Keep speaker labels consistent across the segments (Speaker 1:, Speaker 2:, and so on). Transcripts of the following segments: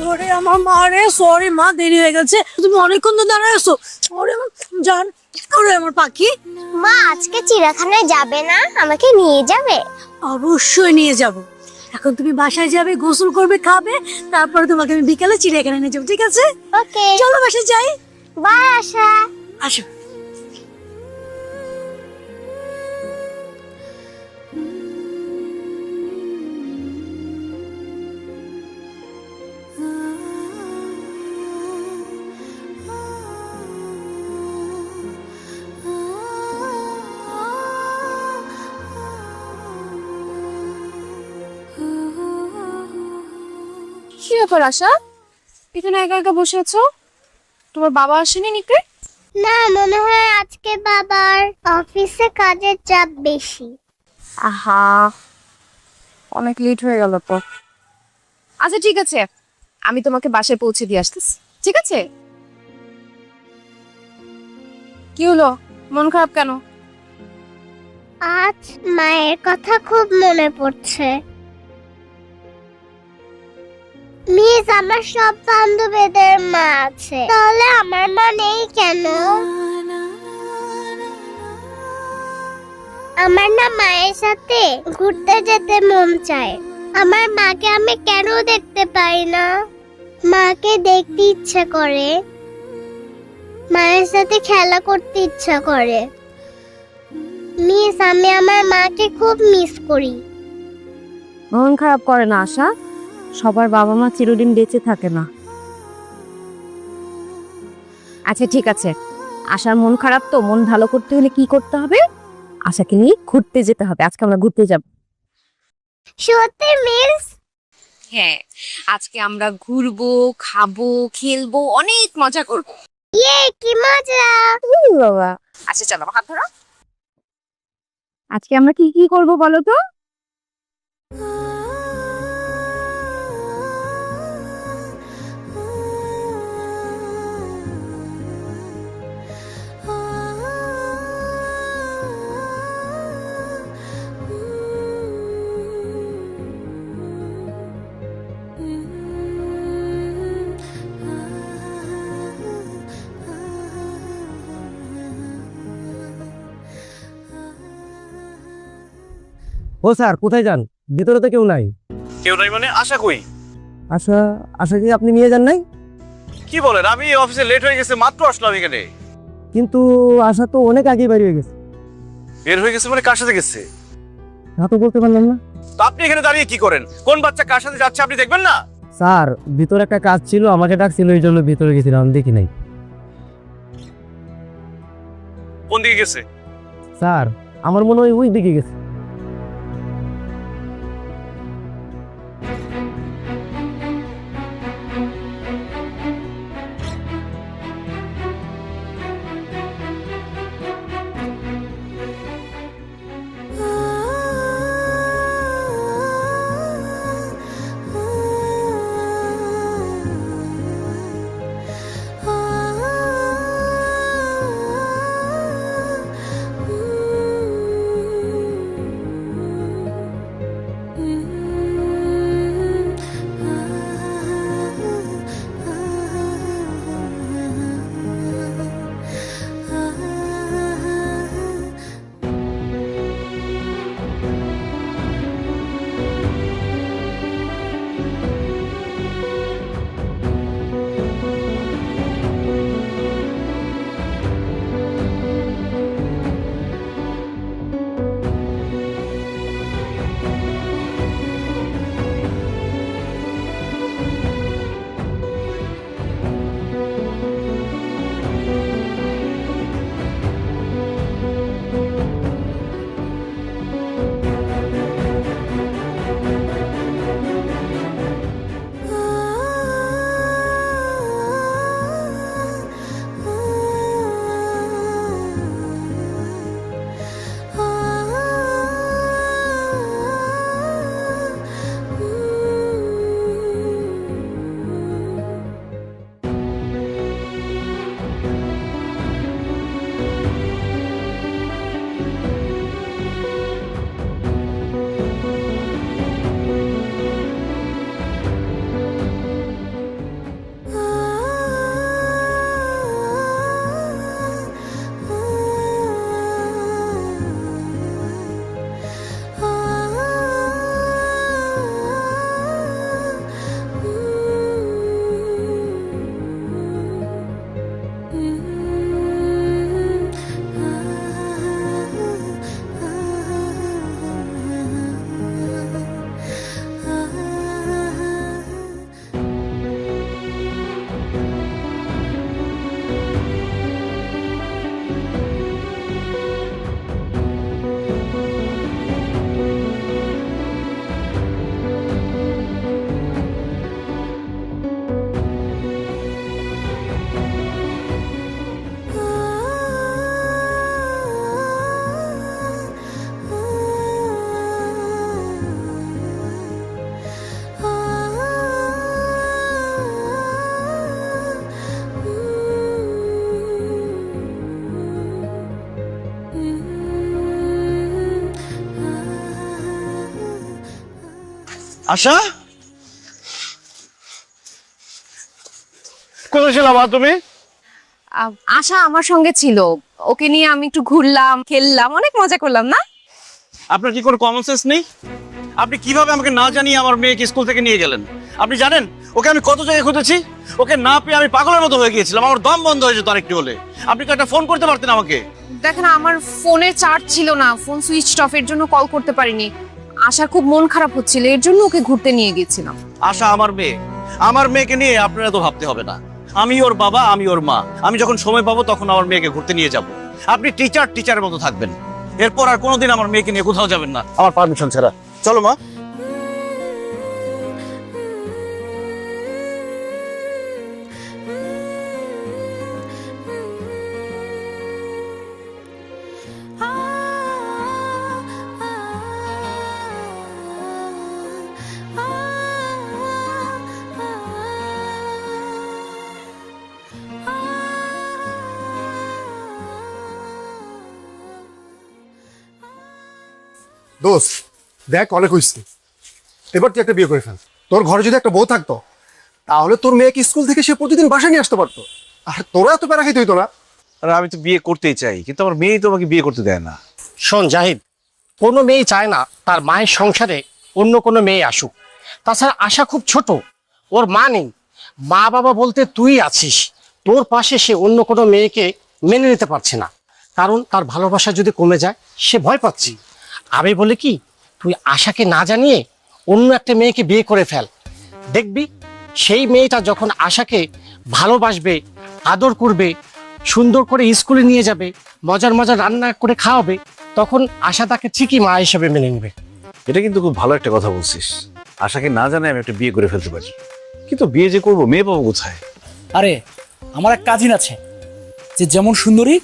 Speaker 1: ওরে আমার মা রে, সরি মা, দেরি হয়ে গেছে। তুমি অনেকক্ষণ তো দাঁড়ায় আছো। ওরে আমার জান, ওরে আমার পাখি।
Speaker 2: মা আজকে চিড়িয়াখানায় যাবে না? আমাকে নিয়ে যাবে?
Speaker 1: অবশ্যই নিয়ে যাব। এখন তুমি বাসায় যাবে, গোসল করবে, খাবে, তারপরে তোমাকে আমি বিকালে চিড়িয়াখানায় নিয়ে যাবো, ঠিক আছে?
Speaker 2: ওকে,
Speaker 1: চলো বাসায় যাই।
Speaker 2: বাই আশা।
Speaker 1: আসো।
Speaker 3: কি ব্যাপার আশা, এখানে একা একা বসে আছো? তোমার বাবা আসেনি নিকে?
Speaker 2: না, মনে হয় আজকে বাবার অফিসে কাজের চাপ বেশি।
Speaker 3: আহা, অনেক লেট হয়ে গেল তো। আচ্ছা ঠিক আছে, আমি তোমাকে বাসায় পৌঁছে দিয়ে আসতেছি, ঠিক আছে? কি হলো, মন খারাপ কেন?
Speaker 2: আজ মায়ের কথা খুব মনে পড়ছে। মিস, আমার সব বান্ধবীদের মা আছে, তাহলে আমার মা নেই কেন? আমার না মায়ের সাথে ঘুরতে যেতে মন চায়। আমার মাকে আমি কেন দেখতে পাই না? মাকে দেখতে ইচ্ছা করে, মায়ের সাথে খেলা করতে ইচ্ছা করে। মিস, আমি আমার মাকে খুব মিস করি।
Speaker 3: মন খারাপ করে না আশা, সবার বাবা মা চিরদিন বেঁচে থাকে না। আচ্ছা ঠিক আছে, আশার মন খারাপ তো, মন ভালো করতে হলে কি করতে হবে? আশাকে নিয়ে ঘুরতে যেতে হবে। আজকে আমরা ঘুরতে যাব।
Speaker 2: সত্যি মিস?
Speaker 3: হ্যাঁ, আজকে আমরা ঘুরবো, খাবো, খেলবো, অনেক মজা করবো।
Speaker 2: ইয়ে, কি মজা!
Speaker 3: বাবা, আচ্ছা চলো হাত ধরো। আজকে আমরা কি কি করবো বলো তো?
Speaker 4: ও স্যার, কোথায় যান? ভিতরে তো কেউ নাই।
Speaker 5: কেউ নাই মানে? আশা কই?
Speaker 4: আশা? আশা কি আপনি নিয়ে যান নাই?
Speaker 5: কি বলেন? আমি অফিসে লেট হয়ে গেছে, মাত্র আসলাম এখানে।
Speaker 4: কিন্তু আশা তো অনেক আগেই বেরিয়ে হয়ে গেছে।
Speaker 5: বের হয়ে গেছে মানে কার সাথে গেছে?
Speaker 4: তা তো বলতে পারলাম না।
Speaker 5: তো আপনি এখানে দাঁড়িয়ে কি করেন? কোন বাচ্চা কার সাথে যাচ্ছে আপনি দেখবেন না?
Speaker 4: স্যার, ভিতরে একটা কাজ ছিল, আমাকে ডাকছিল, এই জন্য ভিতরে গেছিলাম, দেখি নাই।
Speaker 5: কোন দিকে গেছে?
Speaker 4: স্যার, আমার মনে হয় ওই দিকে গেছে।
Speaker 5: আশা, কোথায় ছিলাম তুমি?
Speaker 3: আশা আমার সঙ্গে ছিল, ওকে নিয়ে আমি একটু ঘুরলাম, খেললাম, অনেক মজা করলাম না?
Speaker 5: আপনার কি কোনো কমন সেন্স নেই? আপনি কিভাবে আমাকে না জানিয়ে আমার মেয়েকে স্কুল থেকে নিয়ে গেলেন? আপনি জানেন ওকে আমি কত জায়গায় খুঁজেছি? ওকে না পেয়ে আমি পাগলের মতো হয়ে গিয়েছিলাম, আমার দম বন্ধ হয়ে যেত আরেকটু হলে। আপনি কি একটা ফোন করতে পারতেন আমাকে?
Speaker 3: দেখেন, আমার ফোনে চার্জ ছিল না, ফোন সুইচ অফ, এর জন্য কল করতে পারিনি। আশার খুব মন খারাপ হচ্ছিল, এর জন্য ওকে ঘুরতে নিয়ে গেছিলাম।
Speaker 5: আশা আমার মেয়ে, আমার মেয়েকে নিয়ে আপনারা তো ভাবতে হবে না। আমি ওর বাবা, আমি ওর মা, আমি যখন সময় পাবো তখন আমার মেয়েকে ঘুরতে নিয়ে যাব। আপনি টিচারের মতো থাকবেন, এরপর আর কোনোদিন আমার মেয়েকে নিয়ে কোথাও যাবেন না আমার পারমিশন ছাড়া। চলো মা।
Speaker 6: দোস্ত দেখ, অনেক হয়েছে, এবার তুই একটা বিয়ে করে ফেল। তোর ঘরে যদি একটা বউ থাকতো তাহলে তোর মেয়েকে স্কুল থেকে সে প্রতিদিন বাসায় নিয়ে আসতে পারতো, আর তোরা এত প্যারা খাইতে হইতো না।
Speaker 5: আর আমি তো বিয়ে করতেই চাই, কিন্তু আমার মেয়েই তো আমাকে বিয়ে করতে দেয় না।
Speaker 7: শোন জাহিদ, কোনো মেয়ে চায় না তার মায়ের সংসারে অন্য কোনো মেয়ে আসুক। তাছাড়া আশা খুব ছোট, ওর মা নেই, মা বাবা বলতে তুই আছিস। তোর পাশে সে অন্য কোনো মেয়েকে মেনে নিতে পারছে না, কারণ তার ভালোবাসা যদি কমে যায় সে ভয় পাচ্ছি। আমি বলি কি, তুই আশাকে না জানিয়ে অন্য একটা মেয়েকে বিয়ে করে ফেল। দেখবি সেই মেয়েটা যখন আশাকে ভালোবাসবে, আদর করবে, সুন্দর করে স্কুলে নিয়ে যাবে, মজার মজার রান্না করে খাওয়াবে, তখন আশা তাকে ঠিকই মা হিসেবে মেনে নেবে।
Speaker 5: এটা কিন্তু খুব ভালো একটা কথা বলছিস। আশাকে না জানে আমি একটা বিয়ে করে ফেলতে পারি, কিন্তু বিয়ে যে করবো মেয়ে পাবো কোথায়?
Speaker 8: আরে আমার এক কাজিন আছে, যে যেমন সুন্দরী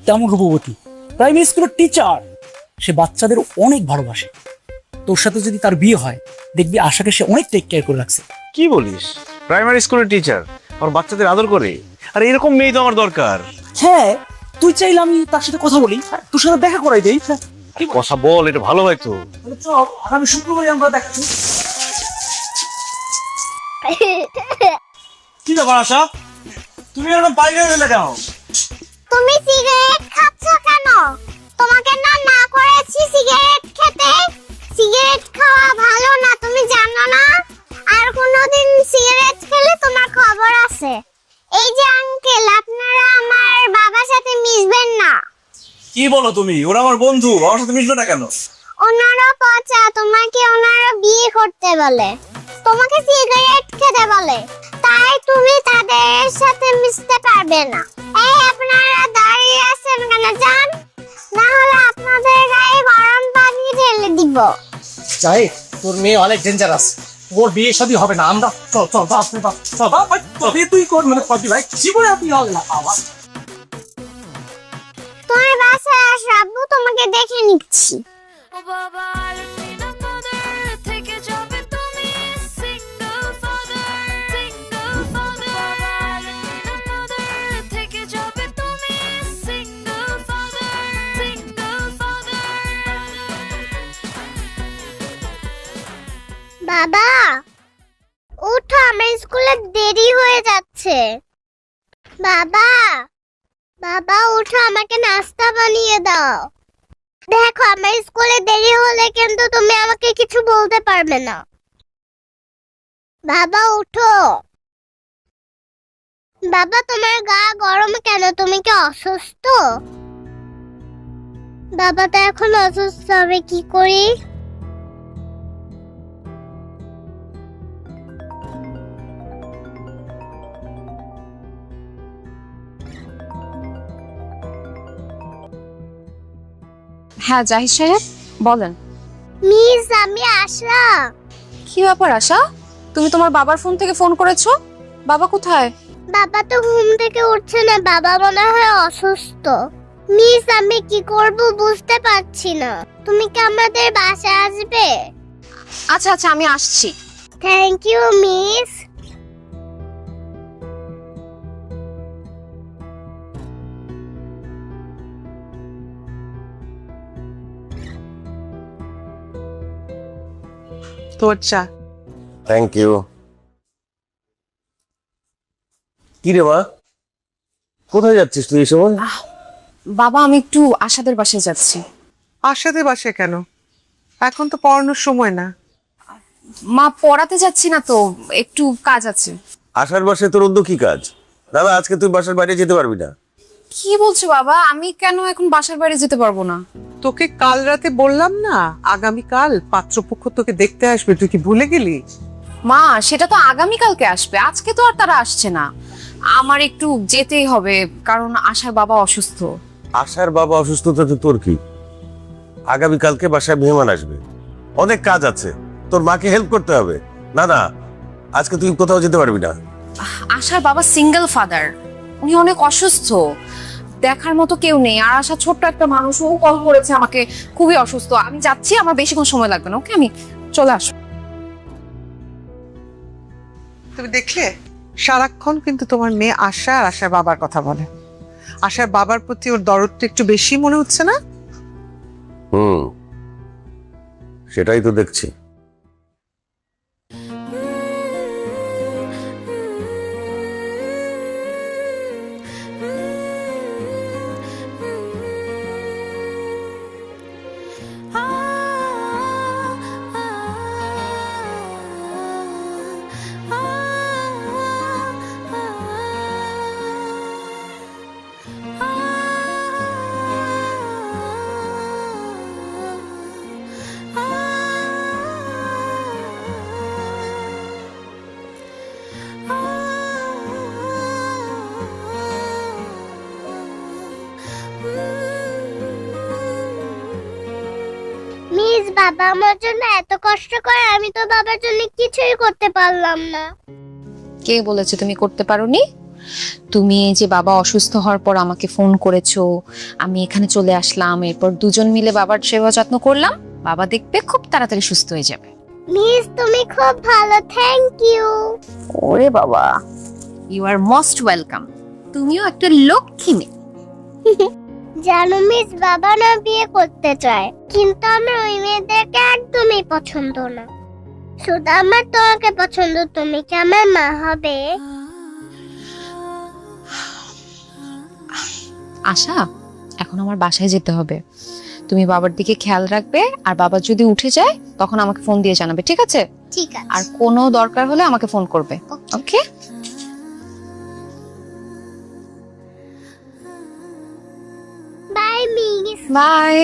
Speaker 8: তেমন রূপবতী, প্রাইমারি স্কুলের টিচার। সে বাচ্চাদের অনেক ভালোবাসে। তোর সাথে যদি তার বিয়ে হয়, দেখবি আশাকে সে অনেক টেক কেয়ার করে রাখছে।
Speaker 5: কি বলিস? প্রাইমারি স্কুলের টিচার আমার বাচ্চাদের আদর করে? আর এরকম মেয়ে তো আমার দরকার।
Speaker 8: হ্যাঁ, তুই চাইলে আমি তার সাথে কথা বলি, তোর সাথে দেখা করাই দেই। হ্যাঁ,
Speaker 5: কথা বল, এটা ভালো হয় তো।
Speaker 8: তাহলে চল আগামী শুক্রবারে আমরা দেখাচ্ছি।
Speaker 5: কি ব্যাপার আশা, তুমি এরকম বাইরে গেলে কেন?
Speaker 2: তুমি সিগারেট খাচ্ছ কেন? তোমাকে না না করেছি সিগারেট খেতে। সিগারেট খাওয়া ভালো না, তুমি জানো না? আর কোনোদিন সিগারেট খেলে তোমার খবর আছে। এই যে আঙ্কেল, আপনারা আমার বাবার সাথে মিশবেন না।
Speaker 5: কি বলো তুমি? ওরা আমার বন্ধু, আমার সাথে মিশবে না কেন?
Speaker 2: ওনারা পচা, তোমাকে ওনারা বিয়ে করতে বলে, তোমাকে সিগারেট খেতে বলে, তাই তুমি তাদের সাথে মিশতে পারবে না। এই আপনারা দাঁড়িয়ে আছেন কেন? যান, না হলে আপনাদের গায়ে গরম পানি ঢেলে দিব।
Speaker 7: জাহিদ, তোর মেয়ে অনেক ডেঞ্জারাস, ওর বিয়ে শাদী হবে না। আমরা চল চল বাপ রে বাপ, চল বাপ, ভাই, তবে তুই কর, মানে কবি ভাই জীবনে আপনি হবে না বাবা।
Speaker 2: তোমার বাসায় আসো, আব্বু তোমাকে দেখে নিচ্ছি। বাবা উঠো, আমার স্কুলে দেরি হয়ে যাচ্ছে। বাবা, বাবা উঠো, আমাকে নাস্তা বানিয়ে দাও। দেখো আমার স্কুলে দেরি হলে কিন্তু তুমি আমাকে কিছু বলতে পারবে না। বাবা উঠো। বাবা তোমার গা গরম কেন? তুমি কি অসুস্থ? বাবা তো এখন অসুস্থ, হবে কি করি?
Speaker 3: হ্যাঁ জাহিদ সাহেব, বলেন।
Speaker 2: মিস, আমি আশা।
Speaker 3: কি ব্যাপার আশা, তুমি তোমার বাবার ফোন থেকে ফোন করেছো? বাবা কোথায়?
Speaker 2: বাবা তো ঘুম থেকে উঠছে না, বাবা মনে হয় অসুস্থ। মিস, আমি কি করব বুঝতে পারছি না। তুমি কি আমাদের বাসায় আসবে?
Speaker 3: আচ্ছা আচ্ছা, আমি আসছি।
Speaker 2: Thank you miss.
Speaker 9: তোর চা। Thank you. কি রে মা, কোথায় যাচ্ছিস তুই এই সময়?
Speaker 3: বাবা আমি একটু আশাদের বাসায় যাচ্ছি।
Speaker 10: আশাদের বাসে কেন? এখন তো পড়ানোর সময় না।
Speaker 3: মা পড়াতে যাচ্ছি না তো, একটু কাজ আছে।
Speaker 9: আশার বাসায় তোর অন্য কি কাজ? দাদা আজকে তুই বাসার বাইরে যেতে পারবি না।
Speaker 3: কি বলছো বাবা? আমি কেন এখন বাসার বাইরে যেতে পারবো না?
Speaker 10: তোকে কাল রাতে বললাম না আগামীকাল পাত্রপক্ষ তোকে দেখতে আসবে, তুই কি ভুলে গেলি?
Speaker 3: মা সেটা তো আগামীকালকে আসবে, আজকে তো আর তারা আসছে না। আমার একটু যেতেই হবে, কারণ আশার বাবা অসুস্থ।
Speaker 9: আশার বাবা অসুস্থতাতে তোর কি? আগামীকালকে বাসায় মেহমান আসবে, অনেক কাজ আছে, তোর মাকে হেল্প করতে হবে। না না, আজকে তুই কোথাও যেতে পারবি না।
Speaker 3: আশার বাবা সিঙ্গেল ফাদার, উনি অনেক অসুস্থ, দেখার মতো কেউ নেই। আর আশা ছোট্ট একটা মানুষ, ও কল করেছে আমাকে, খুবই অসুস্থ। আমি যাচ্ছি, আমার বেশিক্ষণ সময় লাগবে না। ওকে, আমি চলে আসবো।
Speaker 10: তুমি দেখলে সারাক্ষণ কিন্তু তোমার মেয়ে আশা আর আশার বাবার কথা বলে। আশার বাবার প্রতি ওর দরদটা একটু বেশি মনে হচ্ছে না?
Speaker 9: সেটাই তো দেখছি।
Speaker 2: মিস, বাবা আমার জন্য এত কষ্ট করে, আমি তো বাবার জন্য কিছুই করতে পারলাম না।
Speaker 3: কে বলেছে তুমি করতে পারোনি? তুমি এই যে বাবা অসুস্থ হওয়ার পর আমাকে ফোন করেছো, আমি এখানে চলে আসলাম, এরপর দুজন মিলে বাবার সেবা যত্ন করলাম। বাবা দেখবে খুব তাড়াতাড়ি সুস্থ হয়ে যাবে।
Speaker 2: মিস তুমি খুব ভালো, থ্যাংক ইউ।
Speaker 3: ওরে বাবা, ইউ আর মোস্ট ওয়েলকাম। তুমিও একটা লক্ষ্মী মেয়ে।
Speaker 2: জানো মিস, বাবা না বিয়ে করতে চায়, কিন্তু আমার ওই মেয়েদেরকে একদমই পছন্দ না। শুধু আমার তোমাকে পছন্দ, তুমি কি আমার মা হবে?
Speaker 3: আশা, এখন আমার বাসায় যেতে হবে। তুমি বাবার দিকে খেয়াল রাখবে, আর বাবা যদি উঠে যায় তখন আমাকে ফোন দিয়ে জানাবে, ঠিক আছে?
Speaker 2: ঠিক আছে।
Speaker 3: আর কোনো দরকার হলে আমাকে ফোন করবে। ওকে,
Speaker 2: বাই মিস।
Speaker 3: বাই।